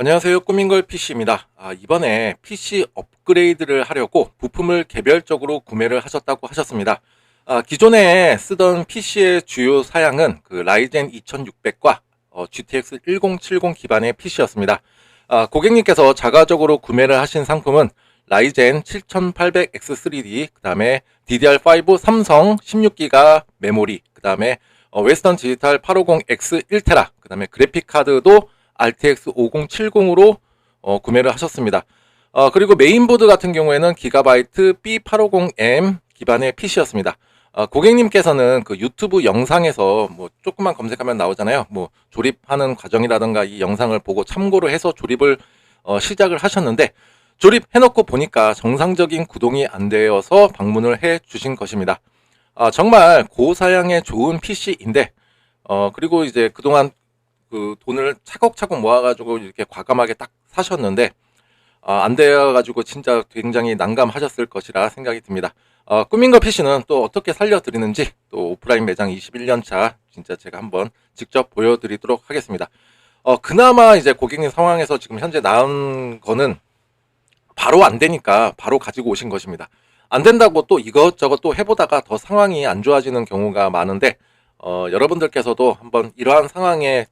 안녕하세요. 꾸민걸 PC입니다. 이번에 PC 업그레이드를 하려고 부품을 개별적으로 구매를 하셨다고 하셨습니다. 기존에 쓰던 PC의 주요 사양은 그 라이젠 2600과 GTX 1070 기반의 PC였습니다. 고객님께서 자가적으로 구매를 하신 상품은 라이젠 7800X3D, 그 다음에 DDR5 삼성 16기가 메모리, 그 다음에 웨스턴 디지털 850X 1테라, 그 다음에 그래픽 카드도 RTX 5070으로 구매를 하셨습니다. 그리고 메인보드 같은 경우에는 기가바이트 B850M 기반의 PC였습니다. 고객님께서는 그 유튜브 영상에서 뭐 조금만 검색하면 나오잖아요. 뭐 조립하는 과정이라든가 이 영상을 보고 참고로 해서 조립을 시작을 하셨는데, 조립해놓고 보니까 정상적인 구동이 안 되어서 방문을 해 주신 것입니다. 정말 고사양의 좋은 PC인데, 그리고 이제 그동안 그 돈을 차곡차곡 모아가지고 이렇게 과감하게 딱 사셨는데, 안 되어가지고 진짜 굉장히 난감하셨을 것이라 생각이 듭니다. 꾸민거 PC는 또 어떻게 살려드리는지, 또 오프라인 매장 21년차 진짜 제가 한번 직접 보여드리도록 하겠습니다. 그나마 이제 고객님 상황에서 지금 현재 나은 거는 바로 안 되니까 바로 가지고 오신 것입니다. 안 된다고 또 이것저것 또 해보다가 더 상황이 안 좋아지는 경우가 많은데, 여러분들께서도 한번 이러한 상황에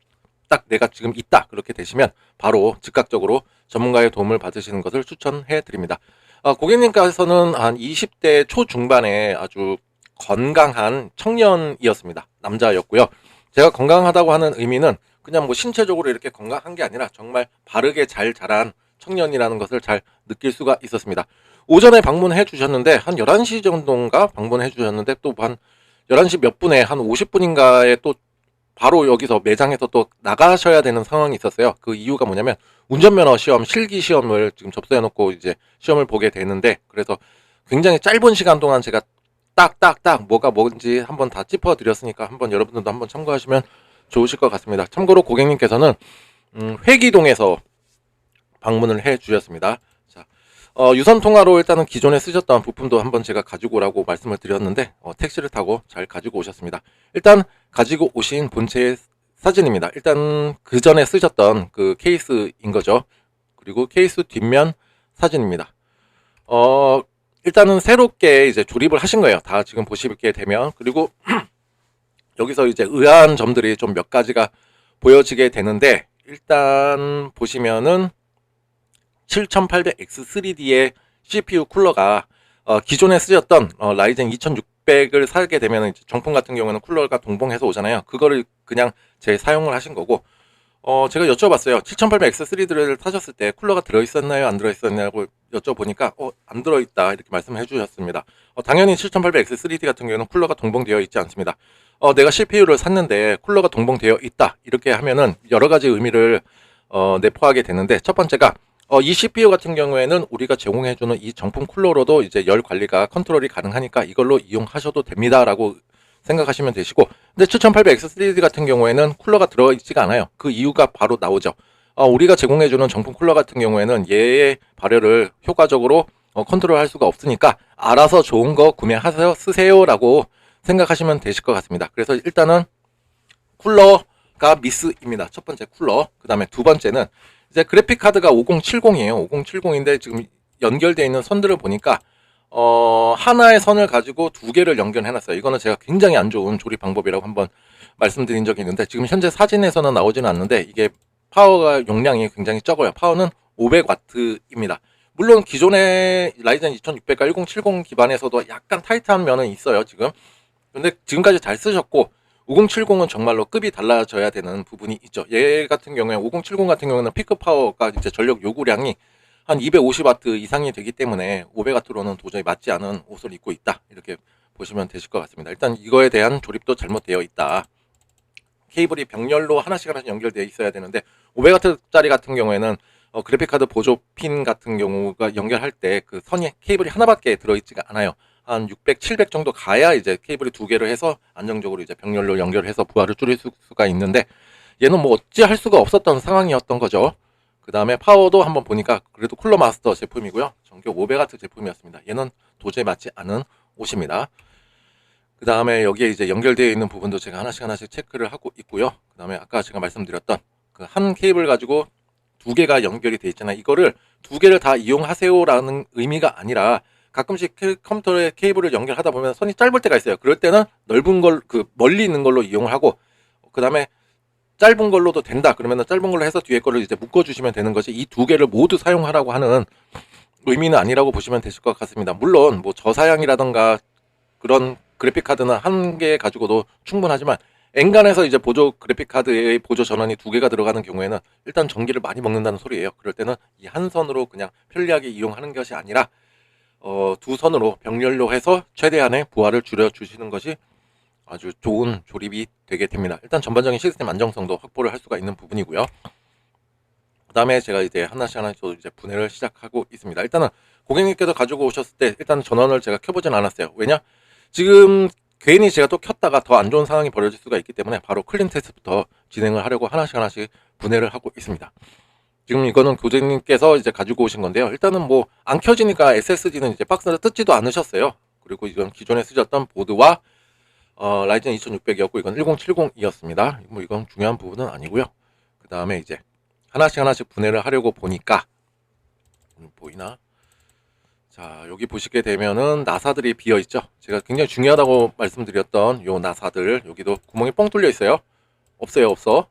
딱 내가 지금 있다 그렇게 되시면 바로 즉각적으로 전문가의 도움을 받으시는 것을 추천해 드립니다. 고객님께서는 한 20대 초중반에 아주 건강한 청년이었습니다. 남자였고요. 제가 건강하다고 하는 의미는 그냥 뭐 신체적으로 이렇게 건강한 게 아니라 정말 바르게 잘 자란 청년이라는 것을 잘 느낄 수가 있었습니다. 오전에 방문해 주셨는데 한 11시 정도인가 방문해 주셨는데, 또 한 11시 몇 분에 한 50분인가에 또 바로 여기서 매장에서 또 나가셔야 되는 상황이 있었어요. 그 이유가 뭐냐면 운전면허 시험, 실기 시험을 지금 접수해 놓고 이제 시험을 보게 되는데, 그래서 굉장히 짧은 시간 동안 제가 딱딱딱 뭐가 뭔지 한번 다 짚어 드렸으니까 한번 여러분들도 한번 참고하시면 좋으실 것 같습니다. 참고로 고객님께서는 회기동에서 방문을 해 주셨습니다. 자, 유선 통화로 일단은 기존에 쓰셨던 부품도 한번 제가 가지고 오라고 말씀을 드렸는데, 택시를 타고 잘 가지고 오셨습니다. 일단 가지고 오신 본체의 사진입니다. 일단 그 전에 쓰셨던 그 케이스인 거죠. 그리고 케이스 뒷면 사진입니다. 일단은 새롭게 이제 조립을 하신 거예요. 다 지금 보시게 되면. 그리고 여기서 이제 의아한 점들이 좀 몇 가지가 보여지게 되는데, 일단 보시면은 7800X3D의 CPU 쿨러가 기존에 쓰셨던 라이젠 2600을 사게 되면 정품 같은 경우는 쿨러가 동봉해서 오잖아요. 그거를 그냥 재사용을 하신 거고, 제가 여쭤봤어요. 7800X3D를 타셨을 때 쿨러가 들어있었나요? 안 들어있었냐고 여쭤보니까 안 들어있다 이렇게 말씀을 해주셨습니다. 당연히 7800X3D 같은 경우는 쿨러가 동봉되어 있지 않습니다. 내가 CPU를 샀는데 쿨러가 동봉되어 있다 이렇게 하면은 여러 가지 의미를 내포하게 되는데, 첫 번째가 이 CPU 같은 경우에는 우리가 제공해주는 이 정품 쿨러로도 이제 열 관리가 컨트롤이 가능하니까 이걸로 이용하셔도 됩니다라고 생각하시면 되시고, 근데 7800X3D 같은 경우에는 쿨러가 들어있지가 않아요. 그 이유가 바로 나오죠. 우리가 제공해주는 정품 쿨러 같은 경우에는 얘의 발열을 효과적으로 컨트롤할 수가 없으니까 알아서 좋은 거 구매하세요, 쓰세요라고 생각하시면 되실 것 같습니다. 그래서 일단은 쿨러가 미스입니다. 첫 번째 쿨러. 그 다음에 두 번째는 이제 그래픽 카드가 5070이에요. 5070인데 지금 연결되어 있는 선들을 보니까 하나의 선을 가지고 두 개를 연결해 놨어요. 이거는 제가 굉장히 안 좋은 조립 방법이라고 한번 말씀드린 적이 있는데, 지금 현재 사진에서는 나오지는 않는데 이게 파워가 용량이 굉장히 적어요. 파워는 500W입니다. 물론 기존의 라이젠 2600과 1070 기반에서도 약간 타이트한 면은 있어요 지금. 근데 지금까지 잘 쓰셨고, 5070은 정말로 급이 달라져야 되는 부분이 있죠. 얘 같은 경우에 5070 같은 경우는 피크 파워가 이제 전력 요구량이 한 250W 이상이 되기 때문에 500W로는 도저히 맞지 않은 옷을 입고 있다 이렇게 보시면 되실 것 같습니다. 일단 이거에 대한 조립도 잘못되어 있다. 케이블이 병렬로 하나씩 연결되어 있어야 되는데 500W짜리 같은 경우에는 그래픽카드 보조 핀 같은 경우가 연결할 때 그 선이 케이블이 하나밖에 들어있지가 않아요. 한 600, 700 정도 가야 이제 케이블이 두 개를 해서 안정적으로 이제 병렬로 연결해서 부하를 줄일 수가 있는데, 얘는 뭐 어찌 할 수가 없었던 상황이었던 거죠. 그 다음에 파워도 한번 보니까 그래도 쿨러 마스터 제품이고요. 전격 500W 제품이었습니다. 얘는 도저히 맞지 않은 옷입니다. 그 다음에 여기에 이제 연결되어 있는 부분도 제가 하나씩 체크를 하고 있고요. 그 다음에 아까 제가 말씀드렸던 그 한 케이블 가지고 두 개가 연결이 돼 있잖아요. 이거를 두 개를 다 이용하세요라는 의미가 아니라 가끔씩 컴퓨터에 케이블을 연결하다 보면 선이 짧을 때가 있어요. 그럴 때는 넓은 걸, 멀리 있는 걸로 이용을 하고, 그 다음에 짧은 걸로도 된다. 그러면 짧은 걸로 해서 뒤에 거를 이제 묶어주시면 되는 것이, 이 두 개를 모두 사용하라고 하는 의미는 아니라고 보시면 되실 것 같습니다. 물론 뭐 저사양이라던가 그런 그래픽 카드는 한 개 가지고도 충분하지만, 엔간해서 이제 보조 그래픽 카드의 보조 전원이 두 개가 들어가는 경우에는 일단 전기를 많이 먹는다는 소리예요. 그럴 때는 이 한 선으로 그냥 편리하게 이용하는 것이 아니라 두 선으로 병렬로 해서 최대한의 부하를 줄여 주시는 것이 아주 좋은 조립이 되게 됩니다. 일단 전반적인 시스템 안정성도 확보를 할 수가 있는 부분이고요. 그 다음에 제가 이제 하나씩 이제 분해를 시작하고 있습니다. 일단은 고객님께서 가지고 오셨을 때 일단 전원을 제가 켜보진 않았어요. 왜냐? 지금 괜히 제가 또 켰다가 더 안 좋은 상황이 벌어질 수가 있기 때문에 바로 클린 테스트부터 진행을 하려고 하나씩 분해를 하고 있습니다. 지금 이거는 고객님께서 이제 가지고 오신 건데요. 일단은 뭐 안 켜지니까 SSD는 이제 박스를 뜯지도 않으셨어요. 그리고 이건 기존에 쓰셨던 보드와 라이젠 2600이었고 이건 1070이었습니다. 뭐 이건 중요한 부분은 아니고요. 그 다음에 이제 하나씩 분해를 하려고 보니까 보이나? 자, 여기 보시게 되면은 나사들이 비어 있죠. 제가 굉장히 중요하다고 말씀드렸던 요 나사들, 여기도 구멍이 뻥 뚫려 있어요. 없어요, 없어.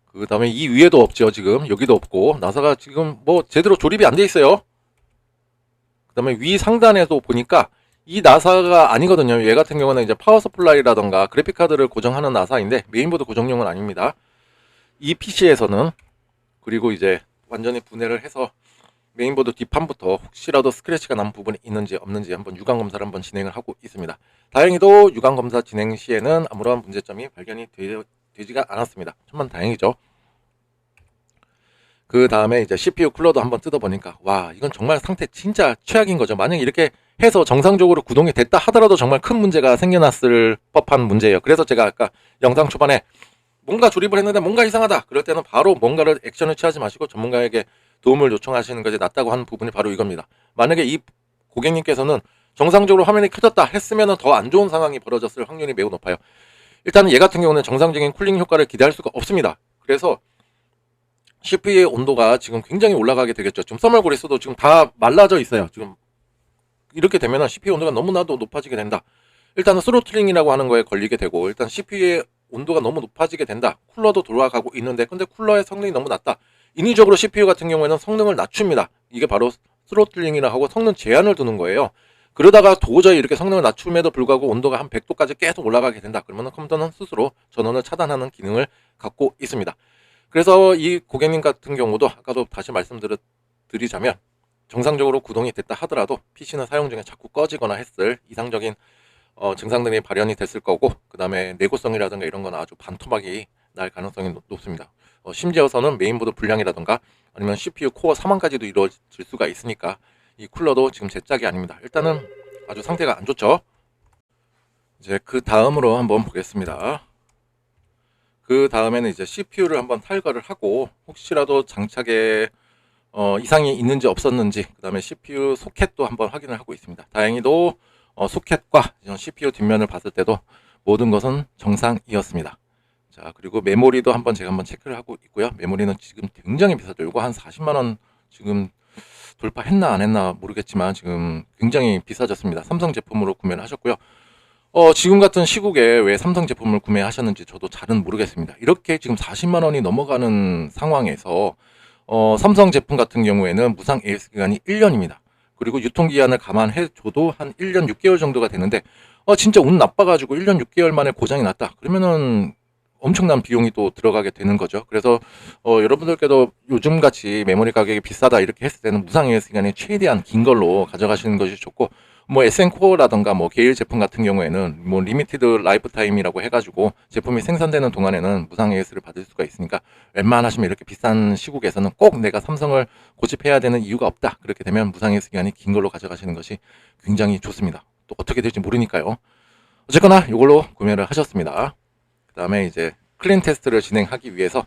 그 다음에 이 위에도 없죠. 지금 여기도 없고 나사가 지금 뭐 제대로 조립이 안 돼 있어요. 그 다음에 위 상단에도 보니까 이 나사가 아니거든요. 얘 같은 경우는 이제 파워 서플라이라던가 그래픽 카드를 고정하는 나사인데 메인보드 고정용은 아닙니다. 이 PC에서는. 그리고 이제 완전히 분해를 해서 메인보드 뒷판부터 혹시라도 스크래치가 난 부분이 있는지 없는지 한번 유관 검사를 한번 진행을 하고 있습니다. 다행히도 유관 검사 진행 시에는 아무런 문제점이 발견이 되지가 않았습니다. 천만 다행이죠. 그 다음에 이제 CPU 쿨러도 한번 뜯어보니까 와, 이건 정말 상태 진짜 최악인 거죠. 만약에 이렇게 해서 정상적으로 구동이 됐다 하더라도 정말 큰 문제가 생겨났을 법한 문제예요. 그래서 제가 아까 영상 초반에 뭔가 조립을 했는데 뭔가 이상하다, 그럴 때는 바로 뭔가를 액션을 취하지 마시고 전문가에게 도움을 요청하시는 것이 낫다고 하는 부분이 바로 이겁니다. 만약에 이 고객님께서는 정상적으로 화면이 켜졌다 했으면 더 안 좋은 상황이 벌어졌을 확률이 매우 높아요. 일단은 얘 같은 경우는 정상적인 쿨링 효과를 기대할 수가 없습니다. 그래서 CPU의 온도가 지금 굉장히 올라가게 되겠죠. 지금 서멀그리스도 지금 다 말라져 있어요. 지금 이렇게 되면 CPU 온도가 너무나도 높아지게 된다. 일단은 스로틀링이라고 하는 거에 걸리게 되고, 일단 CPU의 온도가 너무 높아지게 된다. 쿨러도 돌아가고 있는데 근데 쿨러의 성능이 너무 낮다. 인위적으로 CPU 같은 경우에는 성능을 낮춥니다. 이게 바로 스로틀링이라 하고 성능 제한을 두는 거예요. 그러다가 도저히 이렇게 성능을 낮춤에도 불구하고 온도가 한 100도까지 계속 올라가게 된다. 그러면 컴퓨터는 스스로 전원을 차단하는 기능을 갖고 있습니다. 그래서 이 고객님 같은 경우도 아까도 다시 말씀드리자면 정상적으로 구동이 됐다 하더라도 PC는 사용 중에 자꾸 꺼지거나 했을 이상적인 증상들이 발현이 됐을 거고, 그 다음에 내구성이라든가 이런 건 아주 반토막이 날 가능성이 높습니다. 심지어서는 메인보드 불량이라든가 아니면 CPU 코어 사망까지도 이루어질 수가 있으니까 이 쿨러도 지금 제 짝이 아닙니다. 일단은 아주 상태가 안 좋죠. 이제 그 다음으로 한번 보겠습니다. 그 다음에는 이제 CPU를 한번 탈거를 하고 혹시라도 장착에 이상이 있는지 없었는지, 그 다음에 CPU 소켓도 한번 확인을 하고 있습니다. 다행히도 소켓과 CPU 뒷면을 봤을 때도 모든 것은 정상이었습니다. 자, 그리고 메모리도 제가 한번 체크를 하고 있고요. 메모리는 지금 굉장히 비싸죠. 이거 한 40만원 지금 돌파했나 안 했나 모르겠지만 지금 굉장히 비싸졌습니다. 삼성 제품으로 구매를 하셨고요. 지금 같은 시국에 왜 삼성 제품을 구매하셨는지 저도 잘은 모르겠습니다. 이렇게 지금 40만원이 넘어가는 상황에서 삼성 제품 같은 경우에는 무상 AS 기간이 1년입니다. 그리고 유통기한을 감안해줘도 한 1년 6개월 정도가 되는데 진짜 운 나빠가지고 1년 6개월 만에 고장이 났다 그러면은 엄청난 비용이 또 들어가게 되는 거죠. 그래서 여러분들께도 요즘같이 메모리 가격이 비싸다 이렇게 했을 때는 무상 AS 기간이 최대한 긴 걸로 가져가시는 것이 좋고, 뭐 SN코어라던가 뭐 게일 제품 같은 경우에는 뭐 리미티드 라이프 타임이라고 해가지고 제품이 생산되는 동안에는 무상 AS를 받을 수가 있으니까 웬만하시면 이렇게 비싼 시국에서는 꼭 내가 삼성을 고집해야 되는 이유가 없다, 그렇게 되면 무상 AS 기간이 긴 걸로 가져가시는 것이 굉장히 좋습니다. 또 어떻게 될지 모르니까요. 어쨌거나 이걸로 구매를 하셨습니다. 그 다음에 이제 클린 테스트를 진행하기 위해서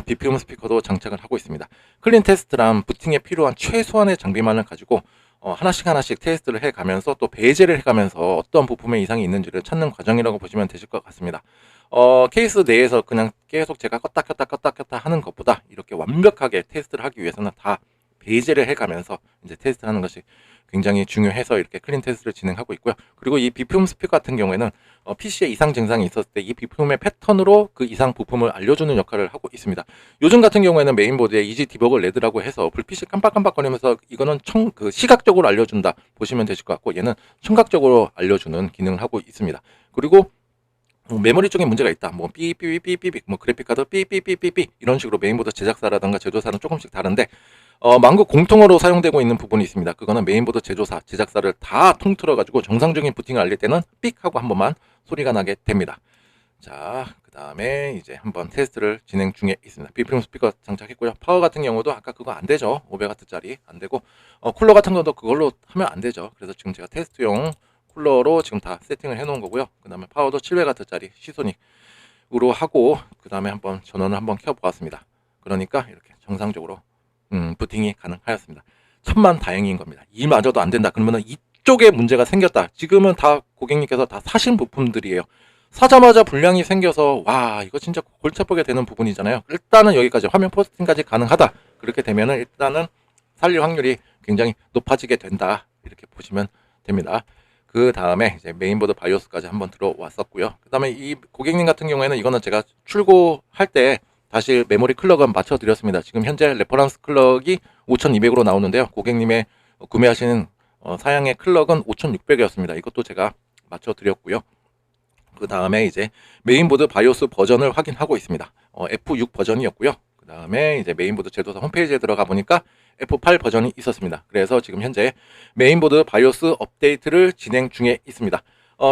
BPM 스피커도 장착을 하고 있습니다. 클린 테스트란 부팅에 필요한 최소한의 장비만을 가지고 하나씩 테스트를 해가면서 또 배제를 해가면서 어떤 부품에 이상이 있는지를 찾는 과정이라고 보시면 되실 것 같습니다. 케이스 내에서 그냥 계속 제가 껐다 켰다 하는 것보다 이렇게 이렇게 완벽하게 테스트를 하기 위해서는 다 배제를 해가면서 이제 테스트하는 것이 굉장히 중요해서 이렇게 클린 테스트를 진행하고 있고요. 그리고 이 비품 스피커 같은 경우에는 PC에 이상 증상이 있었을 때 이 비품의 패턴으로 그 이상 부품을 알려주는 역할을 하고 있습니다. 요즘 같은 경우에는 메인보드에 이지 디버거 레드라고 해서 불빛이 깜빡깜빡거리면서 이거는 시각적으로 알려준다 보시면 되실 것 같고, 얘는 청각적으로 알려주는 기능을 하고 있습니다. 그리고 메모리 쪽에 문제가 있다. 뭐 삐삐삐삐삐, 뭐 그래픽카드 삐삐삐삐삐 이런 식으로 메인보드 제작사라든가 제조사는 조금씩 다른데 만국 공통어로 사용되고 있는 부분이 있습니다. 그거는 메인보드 제조사, 제작사를 다 통틀어가지고 정상적인 부팅을 알릴 때는 삑 하고 한 번만 소리가 나게 됩니다. 자, 그 다음에 이제 한번 테스트를 진행 중에 있습니다. 비프림 스피커 장착했고요. 파워 같은 경우도 아까 그거 안 되죠. 500W짜리 안 되고, 쿨러 같은 것도 그걸로 하면 안 되죠. 그래서 지금 제가 테스트용 쿨러로 지금 다 세팅을 해 놓은 거고요. 그 다음에 파워도 700W짜리 시소닉으로 하고, 그 다음에 한번 전원을 한번 켜 보았습니다. 그러니까 이렇게 정상적으로 부팅이 가능하였습니다. 천만 다행인 겁니다. 이마저도 안 된다 그러면은 이쪽에 문제가 생겼다. 지금은 다 고객님께서 다 사신 부품들이에요. 사자마자 불량이 생겨서 와 이거 진짜 골치 아프게 되는 부분이잖아요. 일단은 여기까지 화면 포스팅까지 가능하다. 그렇게 되면은 일단은 살릴 확률이 굉장히 높아지게 된다. 이렇게 보시면 됩니다. 그 다음에 이제 메인보드 바이오스까지 한번 들어왔었고요. 그 다음에 이 고객님 같은 경우에는 이거는 제가 출고할 때 다시 메모리 클럭은 맞춰 드렸습니다. 지금 현재 레퍼런스 클럭이 5200으로 나오는데요. 고객님의 구매하시는 사양의 클럭은 5600이었습니다. 이것도 제가 맞춰 드렸고요. 그 다음에 이제 메인보드 바이오스 버전을 확인하고 있습니다. F6 버전이었고요. 그 다음에 이제 메인보드 제조사 홈페이지에 들어가 보니까 F8 버전이 있었습니다. 그래서 지금 현재 메인보드 바이오스 업데이트를 진행 중에 있습니다.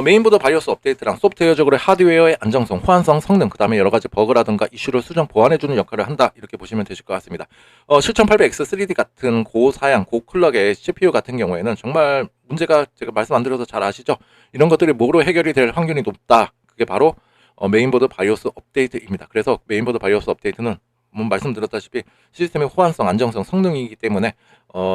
메인보드 바이오스 업데이트랑 소프트웨어적으로 하드웨어의 안정성, 호환성, 성능, 그 다음에 여러가지 버그라든가 이슈를 수정, 보완해주는 역할을 한다. 이렇게 보시면 되실 것 같습니다. 7800X3D 같은 고사양, 고클럭의 CPU 같은 경우에는 정말 문제가 제가 말씀 안 드려서 잘 아시죠? 이런 것들이 뭐로 해결이 될 확률이 높다. 그게 바로 메인보드 바이오스 업데이트입니다. 그래서 메인보드 바이오스 업데이트는 말씀드렸다시피 시스템의 호환성, 안정성, 성능이기 때문에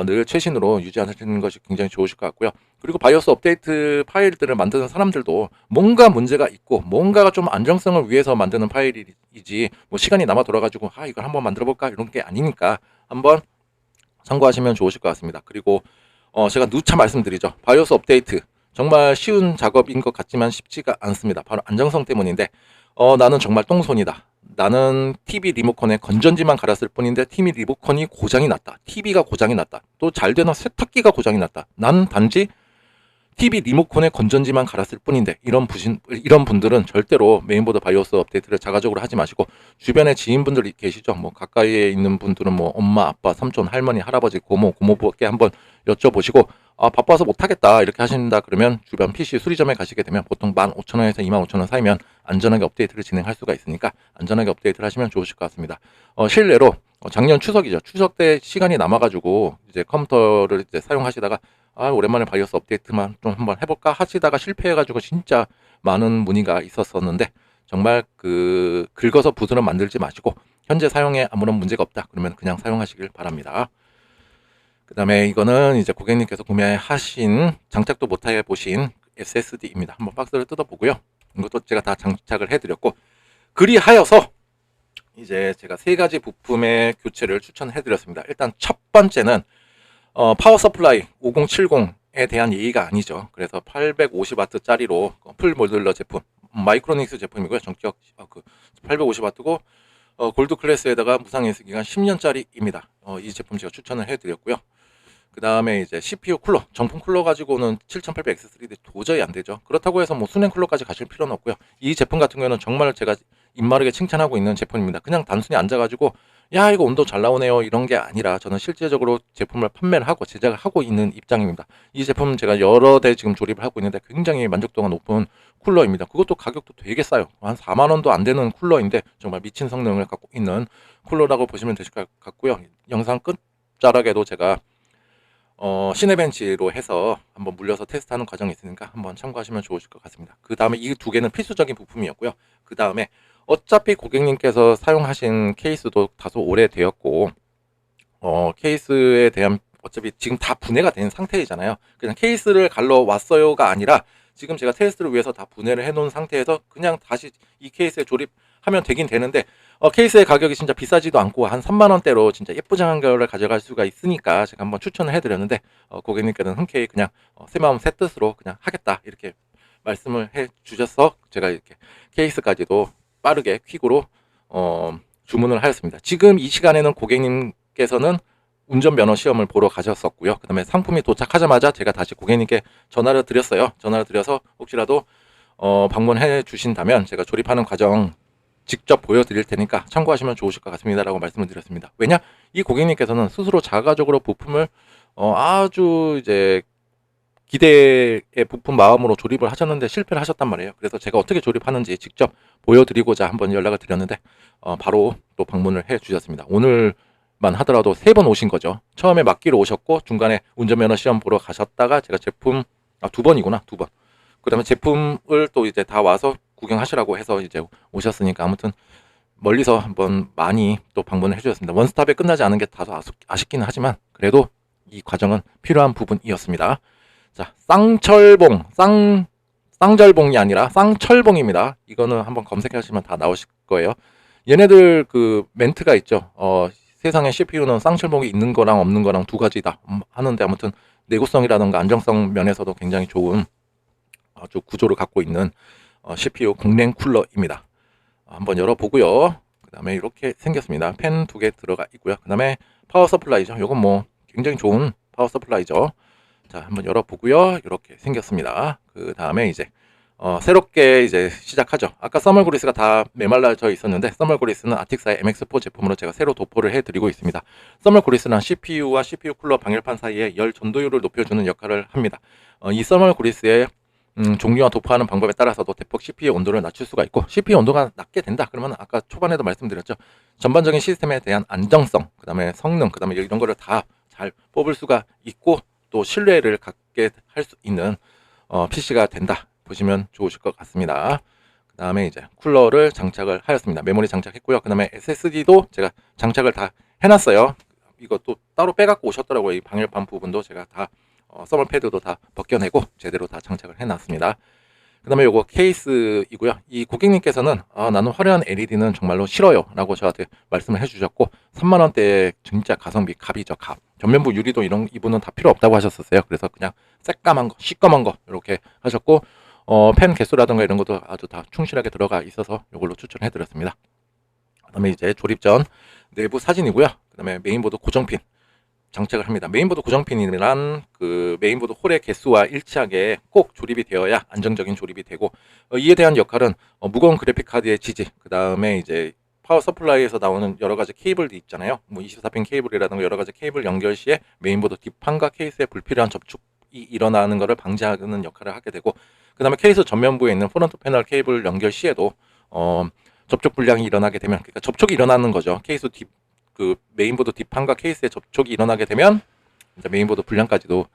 늘 최신으로 유지하시는 것이 굉장히 좋으실 것 같고요. 그리고 바이오스 업데이트 파일들을 만드는 사람들도 뭔가 문제가 있고 뭔가가 좀 안정성을 위해서 만드는 파일이지 뭐 시간이 남아 돌아가지고 이걸 한번 만들어 볼까 이런 게 아니니까 한번 참고하시면 좋으실 것 같습니다. 그리고 제가 누차 말씀드리죠. 바이오스 업데이트 정말 쉬운 작업인 것 같지만 쉽지가 않습니다. 바로 안정성 때문인데 나는 정말 똥손이다. 나는 TV 리모컨에 건전지만 갈았을 뿐인데 TV 리모컨이 고장이 났다. TV가 고장이 났다. 또 잘 되는 세탁기가 고장이 났다. 나는 단지 TV 리모컨에 건전지만 갈았을 뿐인데 이런 분들은 절대로 메인보드 바이오스 업데이트를 자가적으로 하지 마시고 주변에 지인분들이 계시죠. 뭐 가까이에 있는 분들은 뭐 엄마, 아빠, 삼촌, 할머니, 할아버지, 고모부께 한번 여쭤보시고 바빠서 못하겠다 이렇게 하신다 그러면 주변 PC 수리점에 가시게 되면 보통 15,000원에서 25,000원 사이면 안전하게 업데이트를 진행할 수가 있으니까 안전하게 업데이트를 하시면 좋으실 것 같습니다. 실례로 작년 추석이죠. 추석 때 시간이 남아가지고 이제 컴퓨터를 이제 사용하시다가 오랜만에 바이오스 업데이트만 좀 한번 해볼까 하시다가 실패해가지고 진짜 많은 문의가 있었었는데 정말 긁어서 붓으로 만들지 마시고 현재 사용에 아무런 문제가 없다 그러면 그냥 사용하시길 바랍니다. 그 다음에 이거는 이제 고객님께서 구매하신 장착도 못해 보신 SSD입니다. 한번 박스를 뜯어보고요. 이것도 제가 다 장착을 해드렸고 그리하여서 이제 제가 세 가지 부품의 교체를 추천해드렸습니다. 일단 첫 번째는 파워 서플라이 5070에 대한 예의가 아니죠. 그래서 850W짜리로 풀 모듈러 제품 마이크로닉스 제품이고요. 전격 850W고 골드 클래스에다가 무상 인수 기간 10년짜리입니다. 이 제품 제가 추천을 해드렸고요. 그 다음에 이제 CPU 쿨러, 정품 쿨러 가지고는 7800X3D 도저히 안 되죠. 그렇다고 해서 뭐 순행 쿨러까지 가실 필요는 없고요. 이 제품 같은 경우는 정말 제가 입마르게 칭찬하고 있는 제품입니다. 그냥 단순히 앉아가지고 야 이거 온도 잘 나오네요 이런 게 아니라 저는 실제적으로 제품을 판매를 하고 제작을 하고 있는 입장입니다. 이 제품은 제가 여러 대 지금 조립을 하고 있는데 굉장히 만족도가 높은 쿨러입니다. 그것도 가격도 되게 싸요. 한 4만원도 안 되는 쿨러인데 정말 미친 성능을 갖고 있는 쿨러라고 보시면 되실 것 같고요. 영상 끝자락에도 제가 시네벤치로 해서 한번 물려서 테스트하는 과정이 있으니까 한번 참고하시면 좋으실 것 같습니다. 그 다음에 이 두 개는 필수적인 부품이었고요. 그 다음에 어차피 고객님께서 사용하신 케이스도 다소 오래되었고 케이스에 대한 어차피 지금 다 분해가 된 상태이잖아요. 그냥 케이스를 갈러 왔어요가 아니라 지금 제가 테스트를 위해서 다 분해를 해 놓은 상태에서 그냥 다시 이 케이스에 조립하면 되긴 되는데 케이스의 가격이 진짜 비싸지도 않고 한 3만 원대로 진짜 예쁘장한 거를 가져갈 수가 있으니까 제가 한번 추천을 해드렸는데 고객님께서는 흔쾌히 그냥 새 마음 새 뜻으로 그냥 하겠다 이렇게 말씀을 해주셔서 제가 이렇게 케이스까지도 빠르게 퀵으로 주문을 하였습니다. 지금 이 시간에는 고객님께서는 운전면허 시험을 보러 가셨었고요. 그 다음에 상품이 도착하자마자 제가 다시 고객님께 전화를 드렸어요. 전화를 드려서 혹시라도 방문해 주신다면 제가 조립하는 과정 직접 보여드릴 테니까 참고하시면 좋으실 것 같습니다 라고 말씀을 드렸습니다. 왜냐? 이 고객님께서는 스스로 자가적으로 부품을 아주 이제 기대의 부품 마음으로 조립을 하셨는데 실패를 하셨단 말이에요. 그래서 제가 어떻게 조립하는지 직접 보여드리고자 한번 연락을 드렸는데 바로 또 방문을 해 주셨습니다. 오늘만 하더라도 3번 오신 거죠. 처음에 맡기러 오셨고 중간에 운전면허 시험 보러 가셨다가 제가 제품 2번이구나 2번. 그 다음에 제품을 또 이제 다 와서 구경하시라고 해서 이제 오셨으니까 아무튼 멀리서 한번 많이 또 방문을 해주셨습니다. 원스톱에 끝나지 않은 게 다소 아쉽기는 하지만 그래도 이 과정은 필요한 부분이었습니다. 자, 쌍절봉이 아니라 쌍철봉입니다. 이거는 한번 검색하시면 다 나오실 거예요. 얘네들 그 멘트가 있죠. 세상에 CPU는 쌍철봉이 있는 거랑 없는 거랑 두 가지다 하는데 아무튼 내구성이라든가 안정성 면에서도 굉장히 좋은 아주 구조를 갖고 있는 CPU 공랭 쿨러입니다. 한번 열어보고요. 그 다음에 이렇게 생겼습니다. 펜 2개 들어가 있고요. 그 다음에 파워 서플라이죠. 이건 뭐 굉장히 좋은 파워 서플라이죠. 자, 한번 열어보고요. 이렇게 생겼습니다. 그 다음에 이제 새롭게 이제 시작하죠. 아까 써멀 그리스가 다 메말라져 있었는데 써멀 그리스는 아틱사의 MX4 제품으로 제가 새로 도포를 해드리고 있습니다. 써멀 그리스는 CPU와 CPU 쿨러 방열판 사이에 열 전도율을 높여주는 역할을 합니다. 이 써멀 그리스의 종류와 도포하는 방법에 따라서도 대폭 CPU 온도를 낮출 수가 있고 CPU 온도가 낮게 된다 그러면 아까 초반에도 말씀드렸죠. 전반적인 시스템에 대한 안정성, 그 다음에 성능, 그 다음에 이런 거를 다 잘 뽑을 수가 있고 또 신뢰를 갖게 할 수 있는 PC가 된다 보시면 좋으실 것 같습니다. 그 다음에 이제 쿨러를 장착을 하였습니다. 메모리 장착했고요. 그 다음에 SSD도 제가 장착을 다 해놨어요. 이것도 따로 빼갖고 오셨더라고요. 이 방열판 부분도 제가 다 써멀 패드도 다 벗겨내고 제대로 다 장착을 해놨습니다. 그 다음에 요거 케이스이고요. 이 고객님께서는 나는 화려한 LED는 정말로 싫어요 라고 저한테 말씀을 해주셨고 3만원대에 진짜 가성비 갑이죠. 갑. 전면부 유리도 이분은 다 필요 없다고 하셨었어요. 그래서 그냥 새까만 거 시꺼먼 거 이렇게 하셨고 펜 개수라든가 이런 것도 아주 다 충실하게 들어가 있어서 이걸로 추천해 드렸습니다. 그 다음에 이제 조립 전 내부 사진이고요. 그 다음에 메인보드 고정핀 장착을 합니다. 메인보드 고정핀이란 그 메인보드 홀의 개수와 일치하게 꼭 조립이 되어야 안정적인 조립이 되고 이에 대한 역할은 무거운 그래픽 카드의 지지, 그 다음에 이제 파워 서플라이에서 나오는 여러 가지 케이블도 있잖아요. 뭐 24핀 케이블이라든가 여러 가지 케이블 연결 시에 메인보드 뒷판과 케이스에 불필요한 접촉이 일어나는 것을 방지하는 역할을 하게 되고 그 다음에 케이스 전면부에 있는 프론트 패널 케이블 연결 시에도 접촉 불량이 일어나게 되면 그러니까 접촉이 일어나는 거죠. 케이스 그 메인보드 뒷판과 케이스에 접촉이 일어나게 되면 이제 메인보드 불량까지도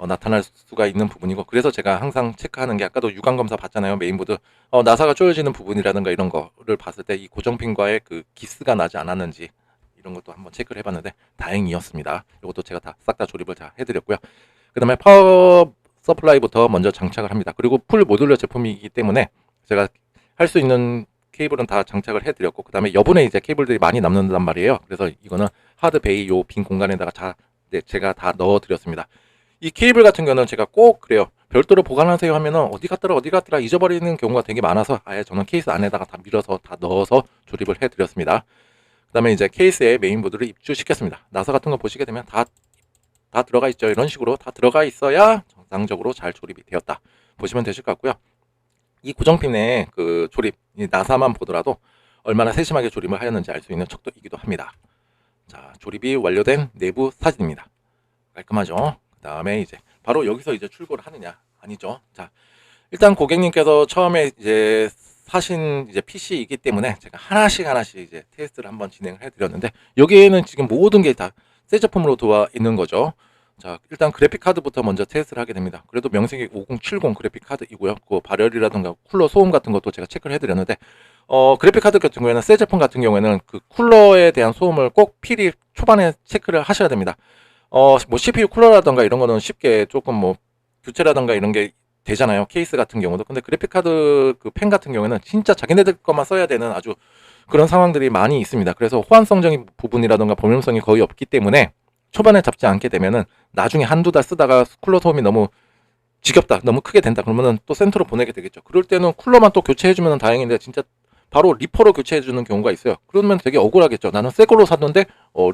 나타날 수가 있는 부분이고 그래서 제가 항상 체크하는 게 아까도 유관 검사 봤잖아요. 메인보드 나사가 조여지는 부분이라든가 이런 거를 봤을 때 이 고정핀과의 그 기스가 나지 않았는지 이런 것도 한번 체크를 해봤는데 다행이었습니다. 이것도 제가 다 싹 다 조립을 다 해드렸고요. 그 다음에 파워 서플라이부터 먼저 장착을 합니다. 그리고 풀 모듈러 제품이기 때문에 제가 할 수 있는 케이블은 다 장착을 해드렸고 그 다음에 여분의 이제 케이블들이 많이 남는단 말이에요. 그래서 이거는 하드 베이 요 빈 공간에다가 제가 다 넣어드렸습니다. 이 케이블 같은 경우는 제가 꼭 그래요. 별도로 보관하세요 하면은 어디 갔더라 잊어버리는 경우가 되게 많아서 아예 저는 케이스 안에다가 다 밀어서 다 넣어서 조립을 해드렸습니다. 그 다음에 이제 케이스에 메인보드를 입주시켰습니다. 나사 같은 거 보시게 되면 다 들어가 있죠. 이런 식으로 다 들어가 있어야 정상적으로 잘 조립이 되었다 보시면 되실 것 같고요. 이 고정핀의 그 조립, 이 나사만 보더라도 얼마나 세심하게 조립을 하였는지 알 수 있는 척도이기도 합니다. 자, 조립이 완료된 내부 사진입니다. 깔끔하죠? 그 다음에 이제 바로 여기서 이제 출고를 하느냐? 아니죠. 자, 일단 고객님께서 처음에 이제 사신 이제 PC이기 때문에 제가 하나씩 이제 테스트를 한번 진행을 해드렸는데 여기에는 지금 모든 게 다 새 제품으로 들어와 있는 거죠. 자, 일단 그래픽 카드부터 먼저 테스트를 하게 됩니다. 그래도 명색이 5070 그래픽 카드이고요. 그 발열이라든가 쿨러 소음 같은 것도 제가 체크를 해드렸는데 그래픽 카드 같은 경우에는 새 제품 같은 경우에는 그 쿨러에 대한 소음을 꼭 필히 초반에 체크를 하셔야 됩니다. 뭐 CPU 쿨러라든가 이런 거는 쉽게 조금 뭐 교체라든가 이런 게 되잖아요. 케이스 같은 경우도. 근데 그래픽 카드 그 펜 같은 경우에는 진짜 자기네들 것만 써야 되는 아주 그런 상황들이 많이 있습니다. 그래서 호환성적인 부분이라던가 범용성이 거의 없기 때문에 초반에 잡지 않게 되면은 나중에 한두 달 쓰다가 쿨러 소음이 너무 지겹다, 너무 크게 된다 그러면은 또 센터로 보내게 되겠죠. 그럴 때는 쿨러만 또 교체해주면 다행인데 진짜 바로 리퍼로 교체해주는 경우가 있어요. 그러면 되게 억울하겠죠. 나는 새 걸로 샀는데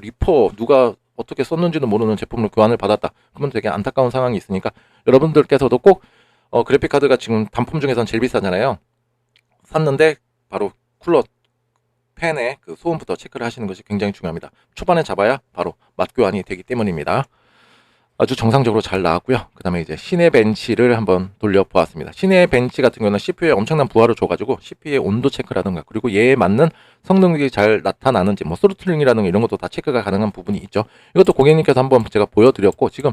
리퍼 누가 어떻게 썼는지도 모르는 제품을 교환을 받았다. 그러면 되게 안타까운 상황이 있으니까 여러분들께서도 꼭 그래픽카드가 지금 단품 중에선 제일 비싸잖아요. 샀는데 바로 쿨러 팬의 그 소음부터 체크를 하시는 것이 굉장히 중요합니다. 초반에 잡아야 바로 맛교환이 되기 때문입니다. 아주 정상적으로 잘 나왔고요. 그 다음에 이제 시내 벤치를 한번 돌려보았습니다. 시내 벤치 같은 경우는 CPU에 엄청난 부하를 줘가지고 CPU의 온도 체크라든가 그리고 얘에 맞는 성능이 잘 나타나는지 뭐 스로틀링이라든가 이런 것도 다 체크가 가능한 부분이 있죠. 이것도 고객님께서 한번 제가 보여드렸고 지금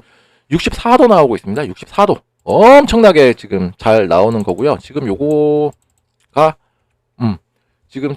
64도 나오고 있습니다. 64도 엄청나게 지금 잘 나오는 거고요. 지금 요거가 지금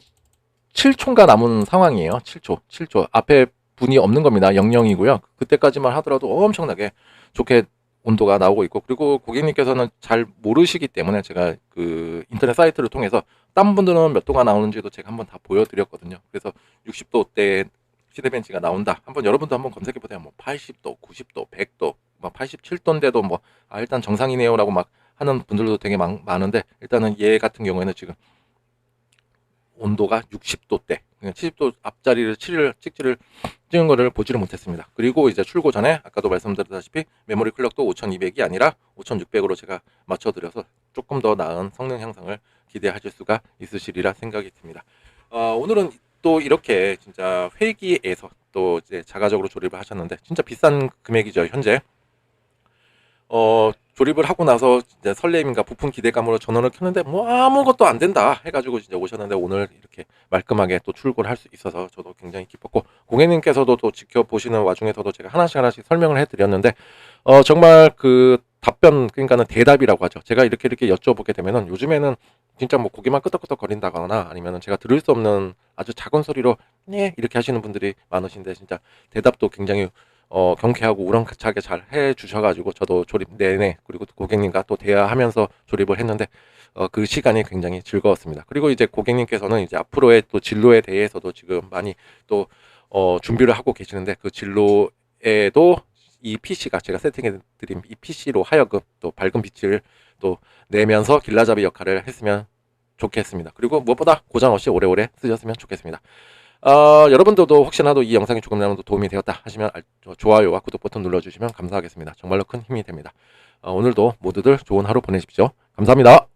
7초가 남은 상황이에요. 7초 앞에 분이 없는 겁니다. 00이고요. 그때까지만 하더라도 엄청나게 좋게 온도가 나오고 있고 그리고 고객님께서는 잘 모르시기 때문에 제가 그 인터넷 사이트를 통해서 딴 분들은 몇 도가 나오는지도 제가 한번 다 보여드렸거든요. 그래서 60도대 시대벤치가 나온다. 한번 여러분도 한번 검색해 보세요. 뭐 80도, 90도, 100도, 막 87도인데도 뭐 일단 정상이네요라고 막 하는 분들도 되게 많은데 일단은 얘 같은 경우에는 지금 온도가 60도대, 70도 앞자리를 찍지를 찍은 거를 보지를 못했습니다. 그리고 이제 출고 전에 아까도 말씀드렸다시피 메모리 클럭도 5200이 아니라 5600으로 제가 맞춰드려서 조금 더 나은 성능 향상을 기대하실 수가 있으시리라 생각이 듭니다. 오늘은 또 이렇게 진짜 회기에서 또 이제 자가적으로 조립을 하셨는데 진짜 비싼 금액이죠. 현재 조립을 하고 나서 이제 설렘인가 부품 기대감으로 전원을 켰는데 뭐 아무것도 안 된다 해가지고 진짜 오셨는데 오늘 이렇게 말끔하게 또 출고를 할 수 있어서 저도 굉장히 기뻤고 고객님께서도 또 지켜보시는 와중에서도 제가 하나씩 설명을 해드렸는데 정말 그 답변 그러니까는 대답이라고 하죠. 제가 이렇게 여쭤보게 되면은 요즘에는 진짜 뭐 고개만 끄덕끄덕 거린다거나 아니면은 제가 들을 수 없는 아주 작은 소리로 네 이렇게 하시는 분들이 많으신데 진짜 대답도 굉장히 경쾌하고 우렁차게 잘 해주셔가지고 저도 조립 내내 그리고 고객님과 또 대화하면서 조립을 했는데 그 시간이 굉장히 즐거웠습니다. 그리고 이제 고객님께서는 이제 앞으로의 또 진로에 대해서도 지금 많이 또 준비를 하고 계시는데 그 진로에도 이 PC가 제가 세팅해드린 이 PC로 하여금 또 밝은 빛을 또 내면서 길라잡이 역할을 했으면 좋겠습니다. 그리고 무엇보다 고장 없이 오래오래 쓰셨으면 좋겠습니다. 여러분들도 혹시나도 이 영상이 조금이라도 도움이 되었다 하시면 좋아요와 구독 버튼 눌러주시면 감사하겠습니다. 정말로 큰 힘이 됩니다. 오늘도 모두들 좋은 하루 보내십시오. 감사합니다.